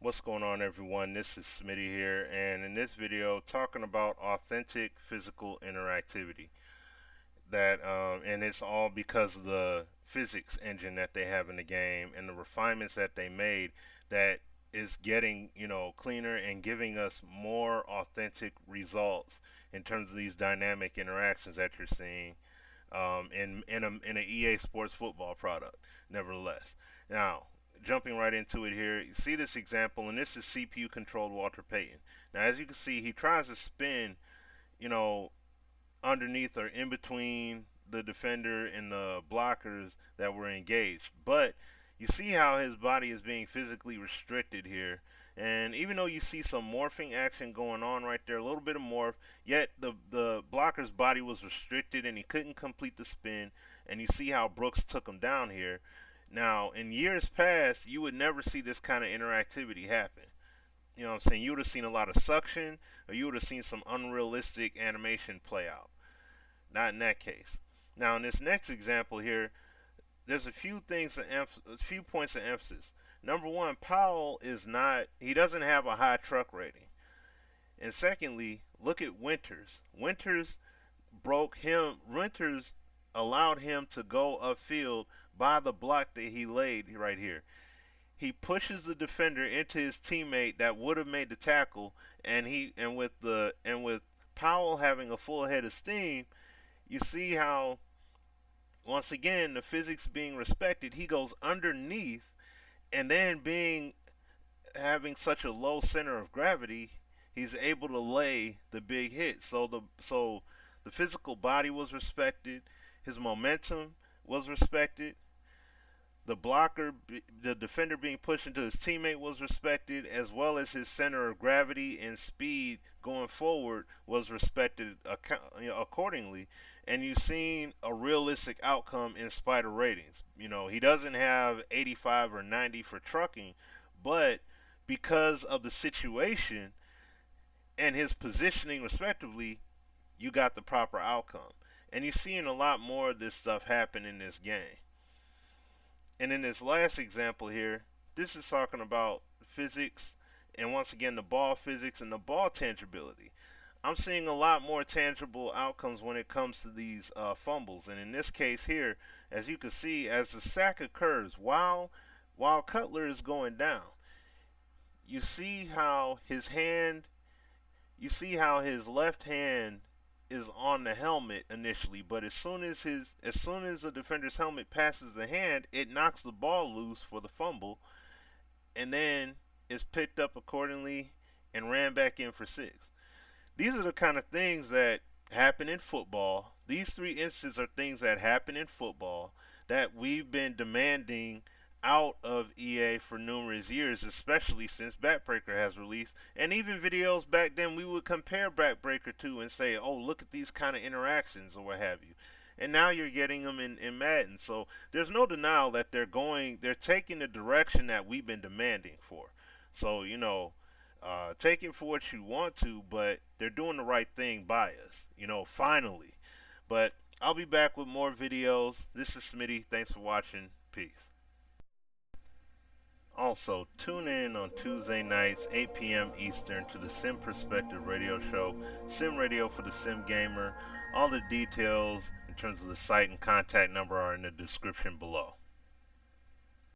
What's going on, everyone? This is Smitty here, and in this video talking about authentic physical interactivity. And it's all because of the physics engine that they have in the game and the refinements that they made that is getting, cleaner and giving us more authentic results in terms of these dynamic interactions that you're seeing in an EA Sports football product. Nevertheless, now jumping right into it here, you see this example, and this is CPU controlled Walter Payton. Now, as you can see, he tries to spin, you know, underneath or in between the defender and the blockers that were engaged. But you see how his body is being physically restricted here. And even though you see some morphing action going on right there, a little bit of morph, yet the blocker's body was restricted and he couldn't complete the spin. And you see how Brooks took him down here. Now, in years past, you would never see this kind of interactivity happen. You know what I'm saying? You would have seen a lot of suction, or you would have seen some unrealistic animation play out. Not in that case. Now, in this next example here, there's a few a few points of emphasis. Number one, Powell is not, he doesn't have a high truck rating. And secondly, look at Winters. Winters allowed him to go upfield by the block that he laid right here. He pushes the defender into his teammate that would have made the tackle, and with Powell having a full head of steam, you see how once again the physics being respected, he goes underneath, and then being having such a low center of gravity, he's able to lay the big hit. So the physical body was respected, his momentum was respected, the defender being pushed into his teammate was respected, as well as his center of gravity and speed going forward was respected accordingly. And you've seen a realistic outcome in spite of ratings. He doesn't have 85 or 90 for trucking, but because of the situation and his positioning respectively, you got the proper outcome. And you're seeing a lot more of this stuff happen in this game. And in this last example here, this is talking about physics and once again the ball physics and the ball tangibility. I'm seeing a lot more tangible outcomes when it comes to these fumbles. And in this case here, as you can see, as the sack occurs, while Cutler is going down, you see how his left hand is on the helmet initially, but as soon as the defender's helmet passes the hand, it knocks the ball loose for the fumble, and then is picked up accordingly and ran back in for six. These are the kind of things that happen in football. These three instances are things that happen in football that we've been demanding out of EA for numerous years, especially since Backbreaker has released. And even videos back then, we would compare Backbreaker to and say, oh, look at these kind of interactions or what have you. And now you're getting them in Madden. So there's no denial that they're taking the direction that we've been demanding for. So, take it for what you want to, but they're doing the right thing by us, finally. But I'll be back with more videos. This is Smitty. Thanks for watching. Peace. Also, tune in on Tuesday nights, 8 p.m. Eastern, to the Sim Perspective radio show, Sim Radio for the Sim Gamer. All the details in terms of the site and contact number are in the description below.